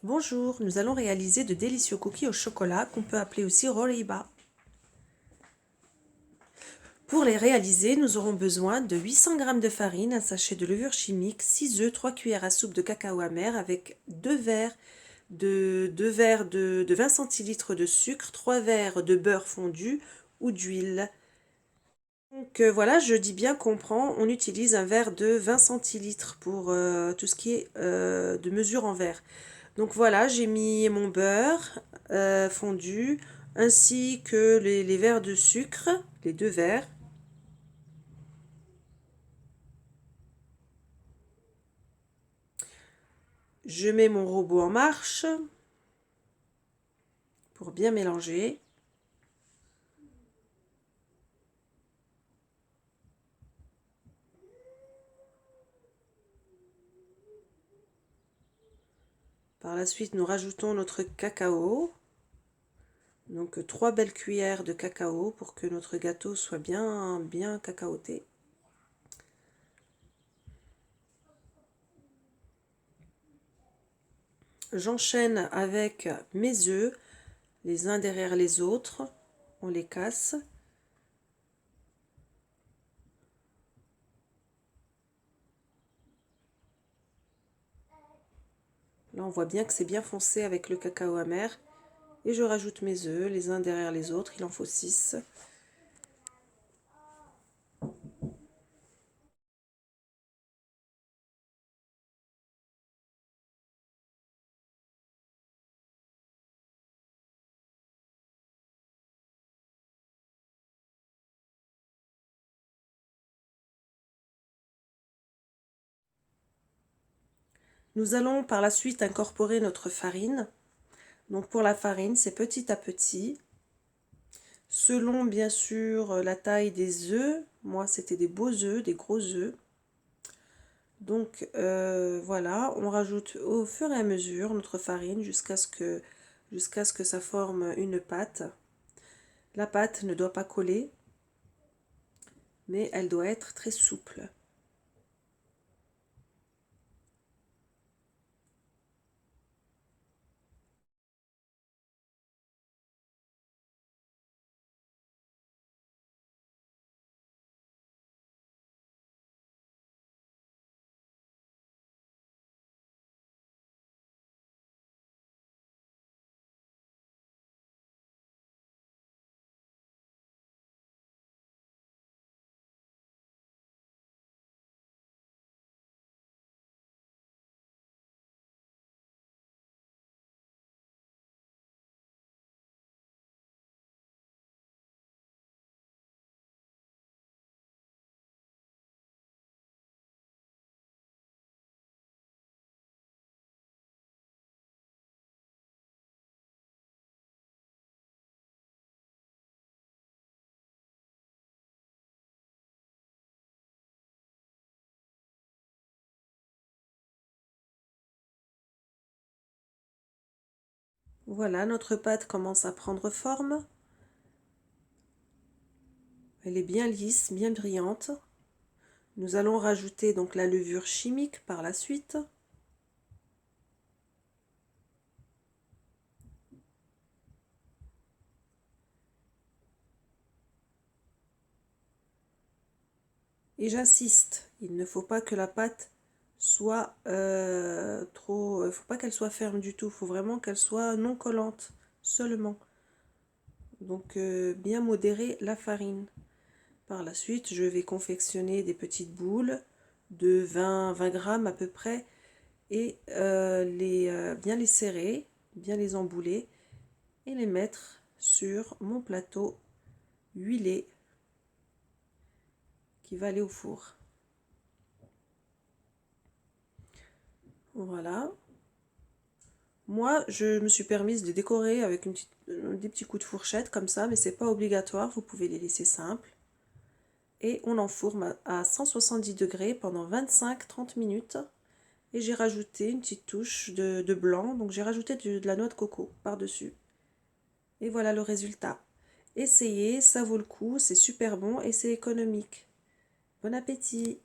Bonjour, nous allons réaliser de délicieux cookies au chocolat qu'on peut appeler aussi roriba. Pour les réaliser, nous aurons besoin de 800 g de farine, un sachet de levure chimique, 6 œufs, 3 cuillères à soupe de cacao amer avec 2 verres de 20 centilitres de sucre, 3 verres de beurre fondu ou d'huile. Donc voilà, je dis bien qu'on on utilise un verre de 20 centilitres pour tout ce qui est de mesure en verre. Donc voilà, j'ai mis mon beurre fondu ainsi que les verres de sucre, les 2 verres. Je mets mon robot en marche pour bien mélanger. Par la suite, nous rajoutons notre cacao. Donc 3 belles cuillères de cacao pour que notre gâteau soit bien cacaoté. J'enchaîne avec mes œufs, les uns derrière les autres. On les casse. Là, on voit bien que c'est bien foncé avec le cacao amer. Et je rajoute mes œufs, les uns derrière les autres. Il en faut 6. Nous allons par la suite incorporer notre farine. Donc pour la farine, c'est petit à petit, selon bien sûr la taille des œufs. Moi, c'était des beaux œufs, des gros œufs. Donc voilà, on rajoute au fur et à mesure notre farine jusqu'à ce que ça forme une pâte. La pâte ne doit pas coller, mais elle doit être très souple. Voilà, notre pâte commence à prendre forme. Elle est bien lisse, bien brillante. Nous allons rajouter donc la levure chimique par la suite. Et j'insiste, il ne faut pas que la pâte soit trop... Il ne faut pas qu'elle soit ferme du tout, il faut vraiment qu'elle soit non collante seulement. Donc bien modérer la farine. Par la suite, je vais confectionner des petites boules de 20 grammes à peu près et bien les serrer, bien les embouler et les mettre sur mon plateau huilé qui va aller au four. Voilà. Moi, je me suis permise de décorer avec des petits coups de fourchette comme ça, mais c'est pas obligatoire, vous pouvez les laisser simples. Et on enfourne à 170 degrés pendant 25-30 minutes. Et j'ai rajouté une petite touche de blanc, donc j'ai rajouté de la noix de coco par-dessus. Et voilà le résultat. Essayez, ça vaut le coup, c'est super bon et c'est économique. Bon appétit!